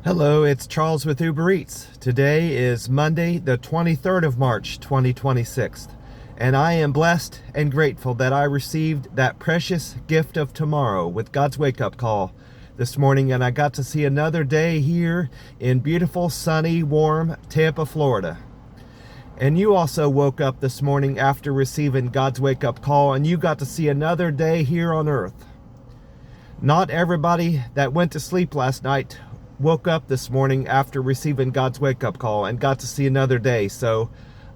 Hello, it's Charles with Uber Eats. Today is Monday, the 23rd of March, 2026, and I am blessed and grateful that I received that precious gift of tomorrow with God's wake-up call this morning, and I got to see another day here in beautiful, sunny, warm Tampa, Florida. And you also woke up this morning after receiving God's wake-up call, and you got to see another day here on earth. Not everybody that went to sleep last night woke up this morning after receiving God's wake-up call and got to see another day. So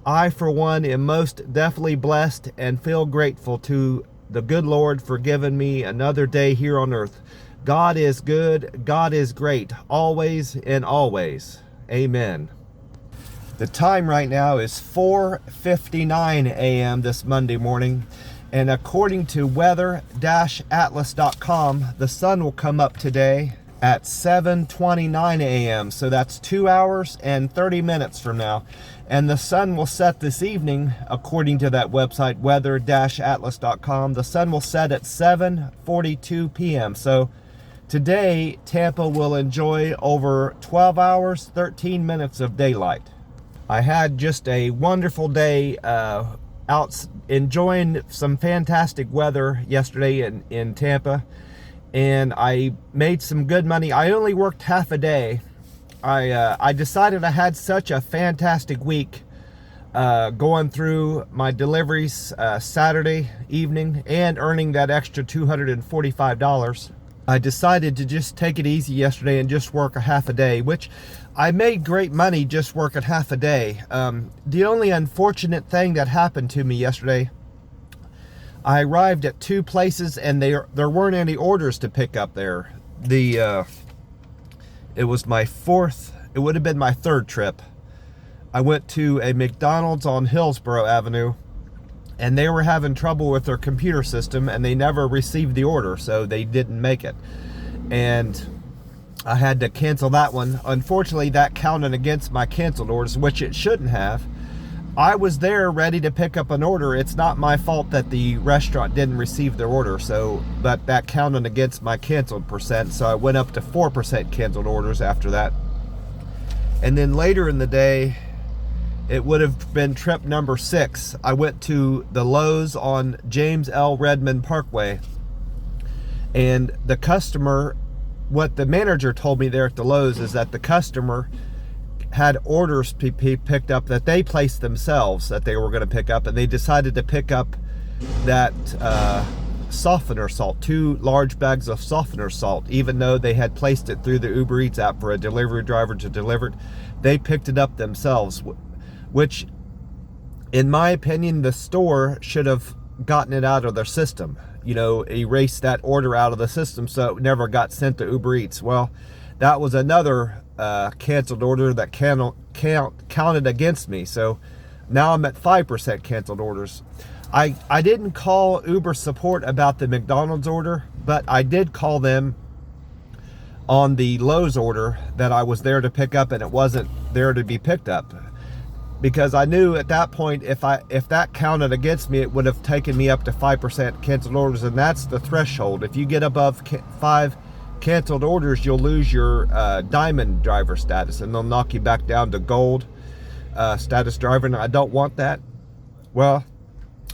I, for one, am most definitely blessed and feel grateful to the good Lord for giving me another day here on earth. God is good. God is great. Always and always. Amen. The time right now is 4:59 a.m. this Monday morning. And according to weather-atlas.com, the sun will come up today at 7:29 a.m. So that's 2 hours and 30 minutes from now. And the sun will set this evening, according to that website, weather-atlas.com. The sun will set at 7:42 p.m. So today, Tampa will enjoy over 12 hours, 13 minutes of daylight. I had just a wonderful day out enjoying some fantastic weather yesterday in Tampa. And I made some good money. I only worked half a day. I decided I had such a fantastic week going through my deliveries Saturday evening and earning that extra $245. I decided to just take it easy yesterday and just work a half a day, which I made great money just working half a day. The only unfortunate thing that happened to me yesterday, I arrived at two places and there weren't any orders to pick up there. It was my fourth, it would have been my third trip. I went to a McDonald's on Hillsborough Avenue and they were having trouble with their computer system and they never received the order, so they didn't make it. And I had to cancel that one. Unfortunately, that counted against my canceled orders, which it shouldn't have. I was there ready to pick up an order. It's not my fault that the restaurant didn't receive their order, but that counted against my canceled percent, so I went up to 4% canceled orders after that. And then later in the day, it would have been trip number 6. I went to the Lowe's on James L. Redmond Parkway, and the customer, what the manager told me there at the Lowe's is that the customer had orders picked up that they placed themselves that they were going to pick up, and they decided to pick up that softener salt, 2 large bags of softener salt, even though they had placed it through the Uber Eats app for a delivery driver to deliver it. They picked it up themselves, which in my opinion the store should have gotten it out of their system, erased that order out of the system so it never got sent to Uber Eats. Well, that was another canceled order that counted against me. So now I'm at 5% canceled orders. I didn't call Uber support about the McDonald's order, but I did call them on the Lowe's order that I was there to pick up and it wasn't there to be picked up, because I knew at that point if that counted against me, it would have taken me up to 5% canceled orders, and that's the threshold. If you get above 5 canceled orders, you'll lose your diamond driver status and they'll knock you back down to gold status driver, and I don't want that. Well,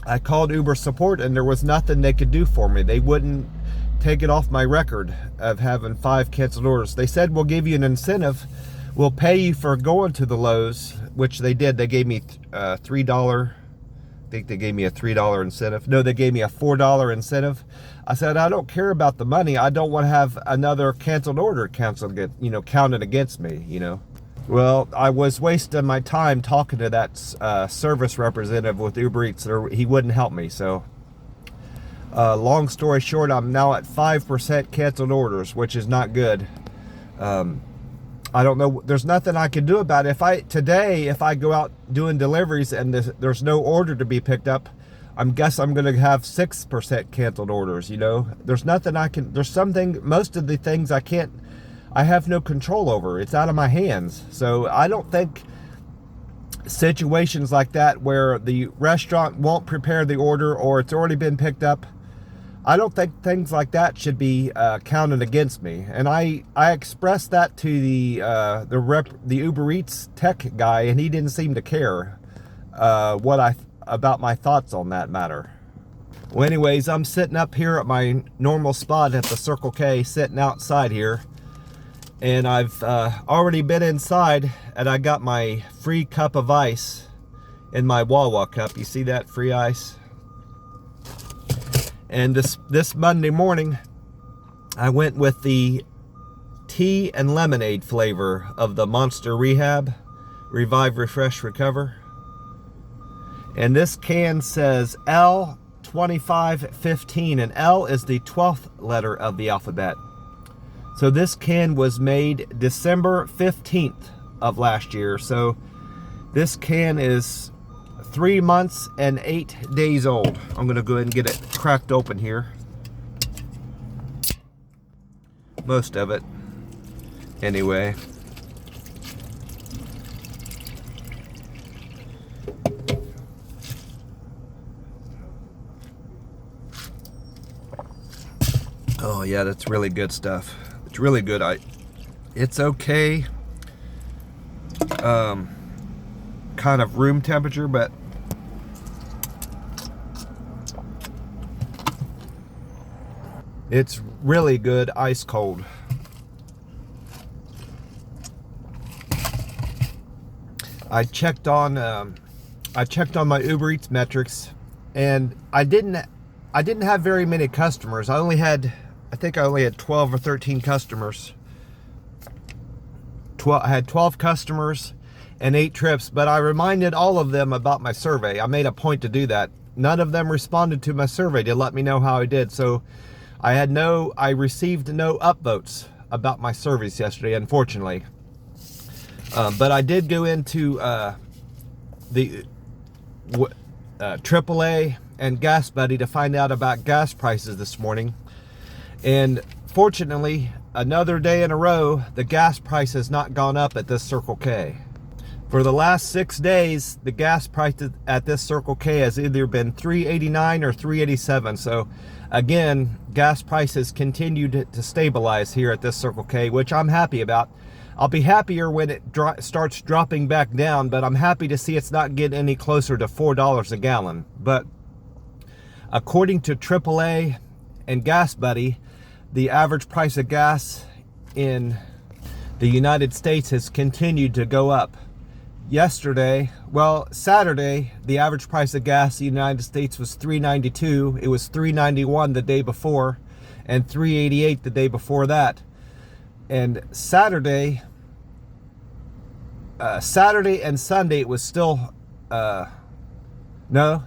I called Uber support and there was nothing they could do for me. They wouldn't take it off my record of having 5 canceled orders. They said, we'll give you an incentive, we'll pay you for going to the Lowe's, which they did. They gave me $3, I think they gave me a $3 incentive. No, they gave me a $4 incentive. I said, I don't care about the money. I don't want to have another canceled order counted against me, Well, I was wasting my time talking to that service representative with Uber Eats. He wouldn't help me. So long story short, I'm now at 5% canceled orders, which is not good. I don't know. There's nothing I can do about it. If I go out doing deliveries and there's no order to be picked up, I guess I'm going to have 6% canceled orders. There's nothing most of the things I have no control over. It's out of my hands. So I don't think situations like that where the restaurant won't prepare the order or it's already been picked up, I don't think things like that should be counted against me. And I expressed that to the Uber Eats tech guy, and he didn't seem to care about my thoughts on that matter. Well, anyways, I'm sitting up here at my normal spot at the Circle K, sitting outside here. And I've already been inside, and I got my free cup of ice in my Wawa cup. You see that? Free ice. And this Monday morning, I went with the tea and lemonade flavor of the Monster Rehab, Revive, Refresh, Recover. And this can says L2515, and L is the 12th letter of the alphabet. So this can was made December 15th of last year. So this can is 3 months and 8 days old. I'm gonna go ahead and get it cracked open here. Most of it, anyway. Oh yeah, that's really good stuff. It's really good. It's okay. Kind of room temperature, but it's really good ice cold. I checked on my Uber Eats metrics, and I didn't have very many customers. I think I only had 12 or 13 customers. I had 12 customers and 8 trips, but I reminded all of them about my survey. I made a point to do that. None of them responded to my survey to let me know how I did. So I received no upvotes about my surveys yesterday, unfortunately. But I did go into the AAA and Gas Buddy to find out about gas prices this morning. And fortunately, another day in a row, the gas price has not gone up at this Circle K. For the last 6 days, the gas price at this Circle K has either been $3.89 or $3.87. So again, gas prices continued to stabilize here at this Circle K, which I'm happy about. I'll be happier when it starts dropping back down, but I'm happy to see it's not getting any closer to $4 a gallon. But according to AAA and Gas Buddy, the average price of gas in the United States has continued to go up. Saturday, the average price of gas in the United States was $3.92. It was $3.91 the day before, and $3.88 the day before that. And Saturday and Sunday it was still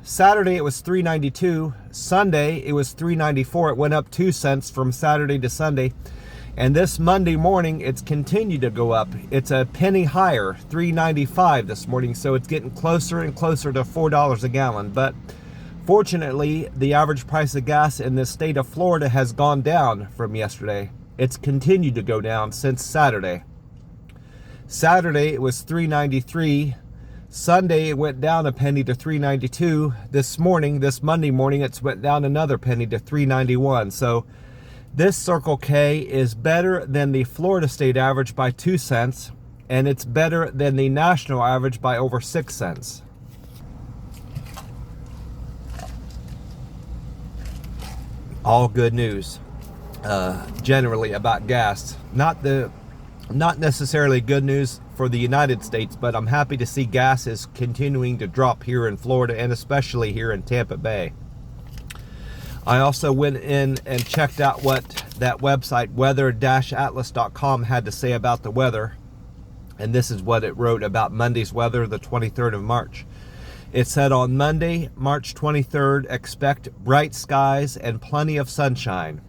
Saturday it was $3.92. Sunday it was $3.94. It went up 2 cents from Saturday to Sunday. And this Monday morning, it's continued to go up. It's a penny higher, $3.95 this morning. So it's getting closer and closer to $4 a gallon. But fortunately, the average price of gas in the state of Florida has gone down from yesterday. It's continued to go down since Saturday. Saturday, it was $3.93. Sunday, it went down a penny to $3.92. This Monday morning, it's went down another penny to $3.91. So this Circle K is better than the Florida state average by 2 cents, and it's better than the national average by over 6 cents. All good news, generally about gas. Not necessarily good news for the United States, but I'm happy to see gas is continuing to drop here in Florida, and especially here in Tampa Bay. I also went in and checked out what that website, weather-atlas.com, had to say about the weather. And this is what it wrote about Monday's weather, the 23rd of March. It said, on Monday, March 23rd, expect bright skies and plenty of sunshine.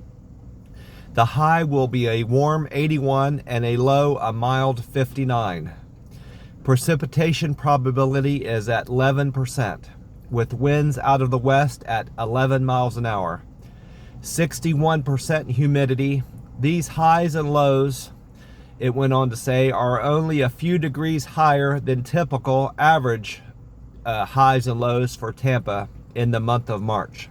The high will be a warm 81 and a low, a mild 59. Precipitation probability is at 11%. With winds out of the west at 11 miles an hour. 61% humidity. These highs and lows, it went on to say, are only a few degrees higher than typical average highs and lows for Tampa in the month of March.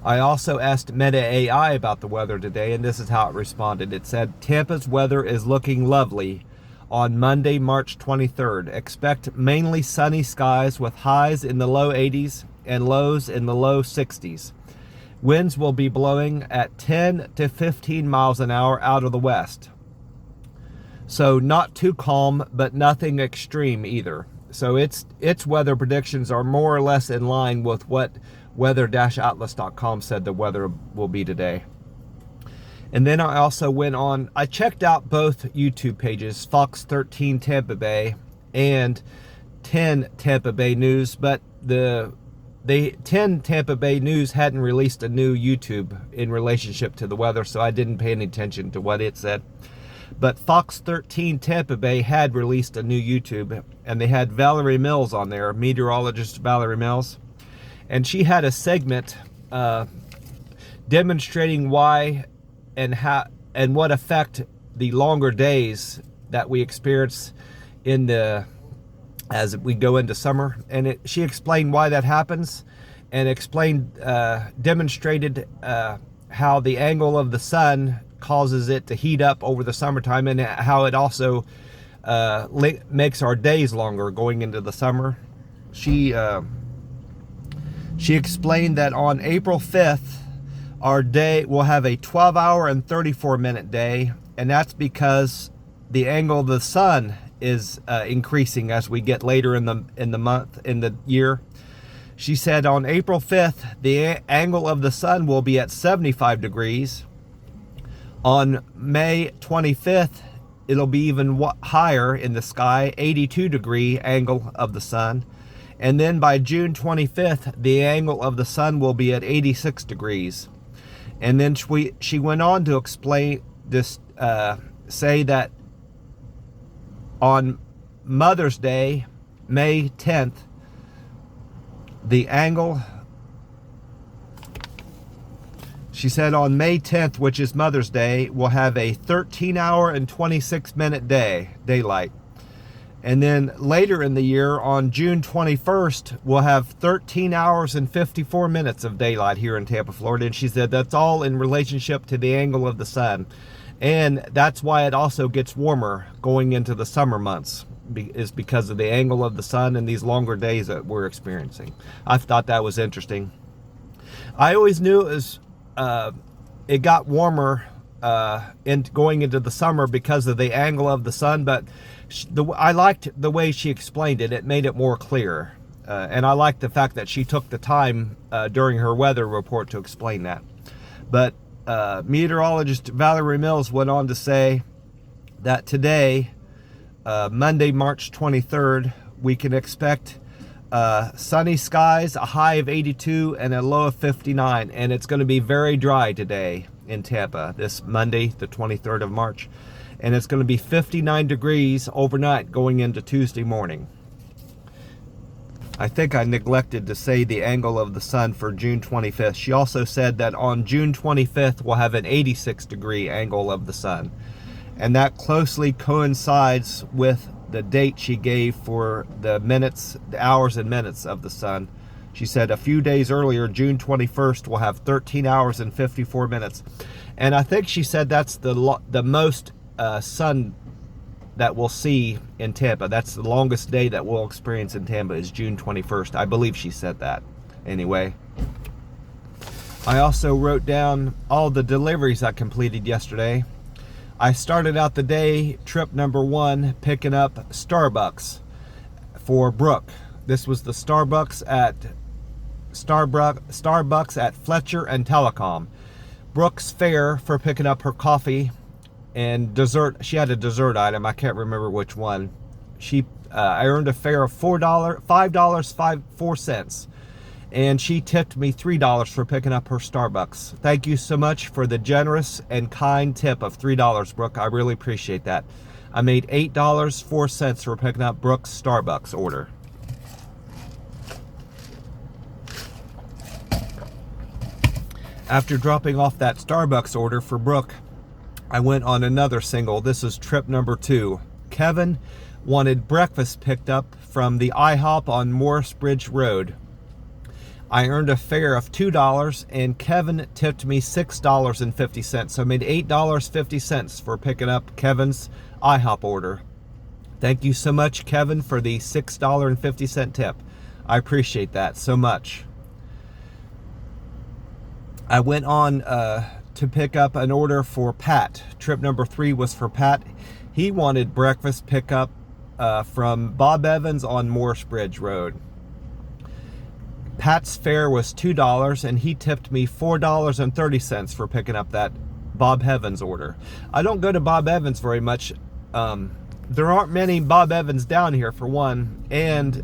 I also asked Meta AI about the weather today, and this is how it responded. It said, Tampa's weather is looking lovely on Monday, March 23rd. Expect mainly sunny skies with highs in the low 80s and lows in the low 60s. Winds will be blowing at 10 to 15 miles an hour out of the west. So not too calm, but nothing extreme either. So its weather predictions are more or less in line with what weather-atlas.com said the weather will be today. And then I also went on, I checked out both YouTube pages, Fox 13 Tampa Bay and 10 Tampa Bay News, but the 10 Tampa Bay News hadn't released a new YouTube in relationship to the weather, so I didn't pay any attention to what it said. But Fox 13 Tampa Bay had released a new YouTube, and they had Valerie Mills on there, meteorologist Valerie Mills. And she had a segment demonstrating why and how and what effect the longer days that we experience as we go into summer. And she explained why that happens, and demonstrated how the angle of the sun causes it to heat up over the summertime, and how it also makes our days longer going into the summer. She explained that on April 5th, our day will have a 12-hour and 34-minute day, and that's because the angle of the sun is increasing as we get later in the year. She said on April 5th, the angle of the sun will be at 75 degrees. On May 25th, it'll be even higher in the sky, 82-degree angle of the sun. And then by June 25th, the angle of the sun will be at 86 degrees. And then she went on to explain this, say that on Mother's Day, May 10th, the angle, she said on May 10th, which is Mother's Day, we'll have a 13-hour and 26-minute daylight. And then later in the year, on June 21st, we'll have 13 hours and 54 minutes of daylight here in Tampa, Florida. And she said that's all in relationship to the angle of the sun. And that's why it also gets warmer going into the summer months, is because of the angle of the sun and these longer days that we're experiencing. I thought that was interesting. I always knew it got warmer going into the summer because of the angle of the sun, but I liked the way she explained it. It made it more clear. And I liked the fact that she took the time during her weather report to explain that. But meteorologist Valerie Mills went on to say that today, Monday, March 23rd, we can expect sunny skies, a high of 82 and a low of 59. And it's going to be very dry today in Tampa, this Monday, the 23rd of March. And it's going to be 59 degrees overnight going into Tuesday morning. I think I neglected to say the angle of the sun for June 25th. She also said that on June 25th, we'll have an 86-degree angle of the sun. And that closely coincides with the date she gave for the hours and minutes of the sun. She said a few days earlier, June 21st, we'll have 13 hours and 54 minutes. And I think she said that's the most sun that we'll see in Tampa. That's the longest day that we'll experience in Tampa is June 21st. I believe she said that. Anyway, I also wrote down all the deliveries I completed yesterday. I started out the day, trip number 1, picking up Starbucks for Brooke. This was the Starbucks at Fletcher and Telecom. Brooke's fare for picking up her coffee and dessert. She had a dessert item. I can't remember which one. I earned a fare of $5.04, and she tipped me $3 for picking up her Starbucks. Thank you so much for the generous and kind tip of $3, Brooke. I really appreciate that. I made $8.04 for picking up Brooke's Starbucks order. After dropping off that Starbucks order for Brooke, I went on another single. This is trip number 2. Kevin wanted breakfast picked up from the IHOP on Morris Bridge Road. I earned a fare of $2, and Kevin tipped me $6.50. So I made $8.50 for picking up Kevin's IHOP order. Thank you so much, Kevin, for the $6.50 tip. I appreciate that so much. I went on to pick up an order for Pat. Trip number 3 was for Pat. He wanted breakfast pickup from Bob Evans on Morris Bridge Road. Pat's fare was $2, and he tipped me $4.30 for picking up that Bob Evans order. I don't go to Bob Evans very much. There aren't many Bob Evans down here, for one, and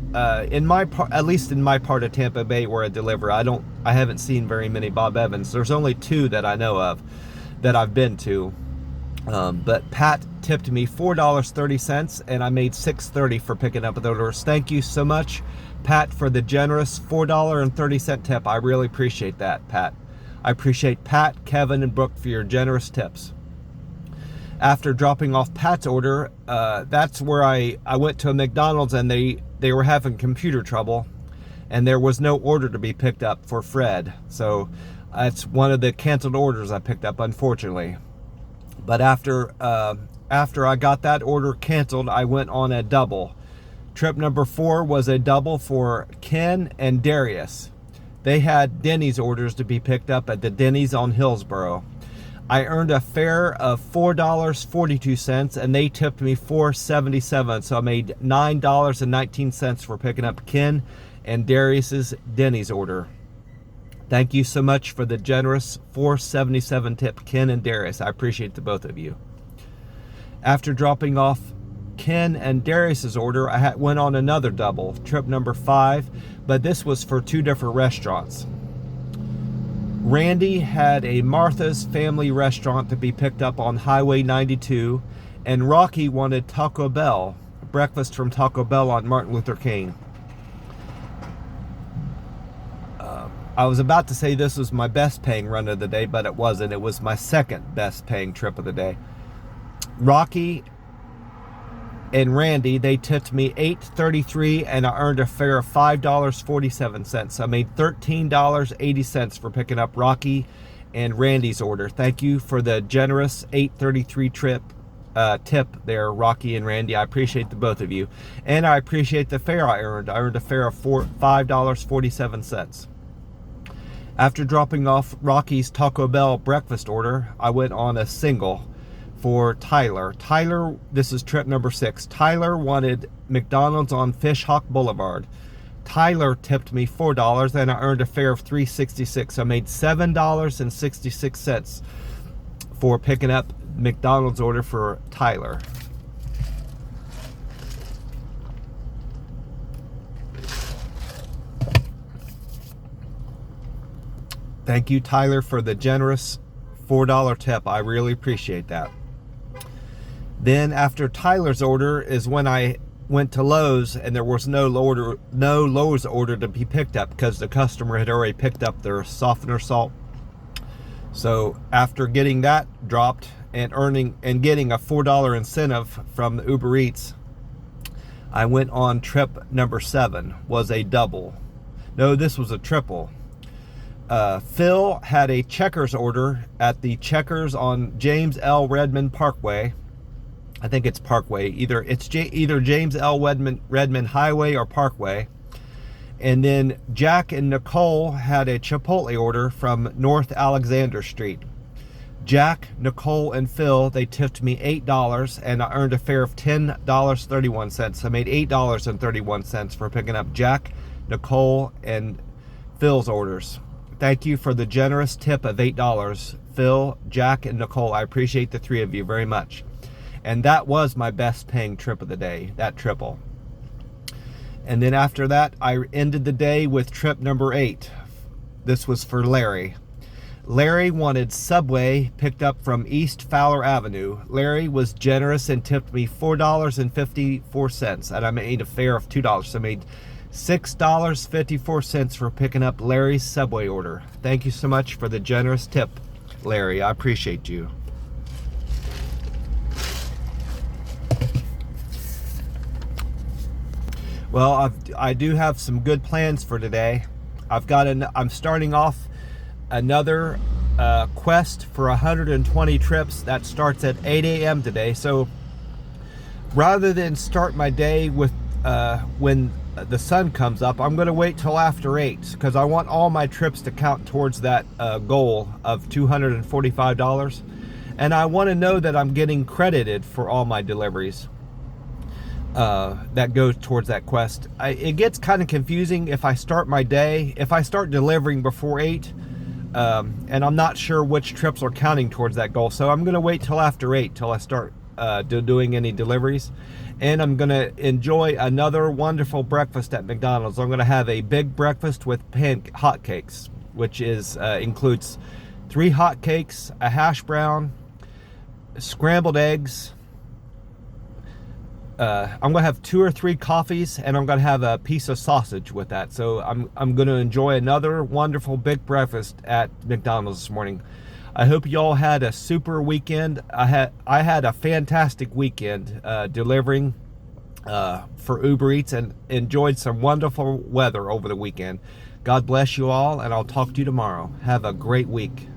in my part, at least in my part of Tampa Bay where I deliver, I haven't seen very many Bob Evans. There's only 2 that I know of that I've been to. But Pat tipped me $4.30, and I made $6.30 for picking up the orders. Thank you so much, Pat, for the generous $4.30 tip. I really appreciate that, Pat. I appreciate Pat, Kevin, and Brooke for your generous tips. After dropping off Pat's order, that's where I went to a McDonald's, and they were having computer trouble, and there was no order to be picked up for Fred. So that's one of the canceled orders I picked up, unfortunately. But after I got that order canceled, I went on a double. Trip number 4 was a double for Ken and Darius. They had Denny's orders to be picked up at the Denny's on Hillsborough. I earned a fare of $4.42, and they tipped me $4.77, so I made $9.19 for picking up Ken and Darius's Denny's order. Thank you so much for the generous $4.77 tip, Ken and Darius. I appreciate the both of you. After dropping off Ken and Darius's order, I went on another double, trip number 5, but this was for 2 different restaurants. Randy had a Martha's Family Restaurant to be picked up on Highway 92, and Rocky wanted Taco Bell, breakfast from Taco Bell on Martin Luther King. I was about to say this was my best paying run of the day, but it wasn't. It was my second best paying trip of the day. Rocky and Randy, they tipped me $8.33, and I earned a fare of $5.47. I made $13.80 for picking up Rocky and Randy's order. Thank you for the generous $8.33 tip there, Rocky and Randy. I appreciate the both of you, and I appreciate the fare I earned. I earned a fare of $5.47. After dropping off Rocky's Taco Bell breakfast order, I went on a single for Tyler. Tyler, this is trip number 6. Tyler wanted McDonald's on Fish Hawk Boulevard. Tyler tipped me $4, and I earned a fare of $3.66. I made $7.66 for picking up McDonald's order for Tyler. Thank you, Tyler, for the generous $4 tip. I really appreciate that. Then after Tyler's order is when I went to Lowe's, and there was no Lowe's order to be picked up because the customer had already picked up their softener salt. So after getting that dropped and getting a $4 incentive from the Uber Eats, I went on trip number 7, was a double. No, this was a triple. Phil had a Checkers order at the Checkers on James L. Redmond Parkway. I think it's Parkway. Either James L. Redmond Highway or Parkway. And then Jack and Nicole had a Chipotle order from North Alexander Street. Jack, Nicole, and Phil, they tipped me $8, and I earned a fare of $10.31. I made $8.31 for picking up Jack, Nicole, and Phil's orders. Thank you for the generous tip of $8, Phil, Jack, and Nicole. I appreciate the 3 of you very much. And that was my best paying trip of the day, that triple. And then after that, I ended the day with trip number 8. This was for Larry. Larry wanted Subway picked up from East Fowler Avenue. Larry was generous and tipped me $4.54, and I made a fare of $2. So I made $6.54 for picking up Larry's Subway order. Thank you so much for the generous tip, Larry. I appreciate you. Well, I do have some good plans for today. I'm starting off another quest for 120 trips that starts at 8 a.m. today. So rather than start my day with when the sun comes up, I'm going to wait till after 8 because I want all my trips to count towards that goal of $245. And I want to know that I'm getting credited for all my deliveries that goes towards that quest. It gets kind of confusing if I start my day, if I start delivering before 8, and I'm not sure which trips are counting towards that goal. So I'm going to wait till after 8 till I start doing any deliveries. And I'm going to enjoy another wonderful breakfast at McDonald's. I'm going to have a big breakfast with hotcakes, which includes 3 hotcakes, a hash brown, scrambled eggs. I'm going to have 2 or 3 coffees, and I'm going to have a piece of sausage with that. So I'm going to enjoy another wonderful big breakfast at McDonald's this morning. I hope you all had a super weekend. I had a fantastic weekend delivering for Uber Eats and enjoyed some wonderful weather over the weekend. God bless you all, and I'll talk to you tomorrow. Have a great week.